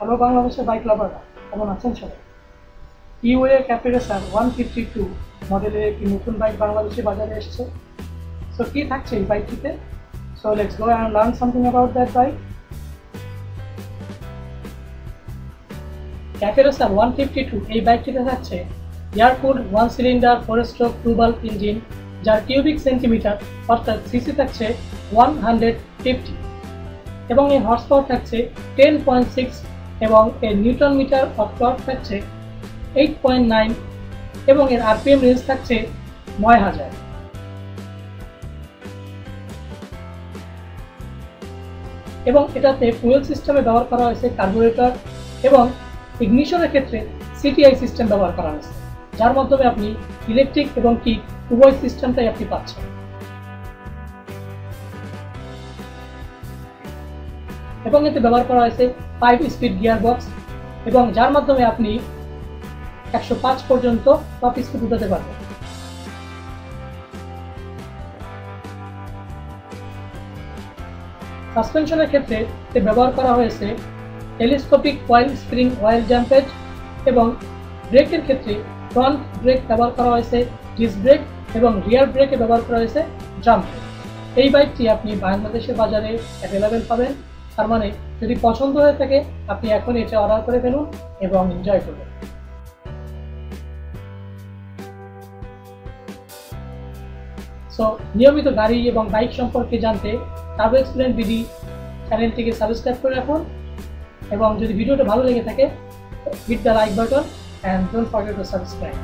Hello বাংলাদেশের bike লাভাররা, কেমন আছেন সবাই? ইউএ ক্যাফে রেসার 152 মডেলের একটি নতুন বাইক বাংলাদেশে বাজারে এসেছে। সো কি থাকছে এই বাইকটিতে? So let's go and learn something about that bike. Cafe racer 152 এই বাইকটিতে থাকছে এয়ারকুলড 1 সিলিন্ডার 4 স্ট্রোক 2 বাল্ব ইঞ্জিন, যার কিউবিক সেন্টিমিটার অর্থাৎ সিসি থাকছে 150 এবং এর হর্স পাওয়ার থাকছে 10.6 এবং এর নিউটন মিটার অফ টর্ক থাকছে 8.9 এবং এর আরপিএম রেঞ্জ থাকছে 9000। এবং এটাতে ফুয়েল সিস্টেমে ব্যবহার করা হয়েছে কার্বোরেটর এবং ইগনিশনের ক্ষেত্রে সিটিআই সিস্টেম ব্যবহার করা হয়েছে, যার মাধ্যমে আপনি ইলেকট্রিক এবং কিক উভয় সিস্টেমটাই আপনি পাচ্ছেন। এবং এতে ব্যবহার করা হয়েছে 5 স্পিড গিয়ার বক্স এবং যার মাধ্যমে আপনি 105 পর্যন্ত টপ স্পিড উঠাতে পারবেন। সাসপেনশনের ক্ষেত্রে এতে ব্যবহার করা হয়েছে টেলিস্কোপিক কয়েল স্প্রিং অয়েল জাম্পেজ এবং ব্রেকের ক্ষেত্রে ফ্রন্ট ব্রেক ব্যবহার করা হয়েছে ডিস্ক ব্রেক এবং রিয়ার ব্রেকে ব্যবহার করা হয়েছে ড্রাম ব্রেক। এই বাইকটি আপনি বাংলাদেশের বাজারে অ্যাভেলেবেল পাবেন। তার মানে যদি পছন্দ হয়ে থাকে আপনি এখন এটা অর্ডার করে ফেলুন এবং এনজয় করবেন। সো নিয়মিত গাড়ি এবং বাইক সম্পর্কে জানতে টার্বো এক্সপ্লেন বিডি চ্যানেলটিকে সাবস্ক্রাইব করে রাখুন এবং যদি ভিডিওটা ভালো লেগে থাকে hit the like button and don't forget to subscribe.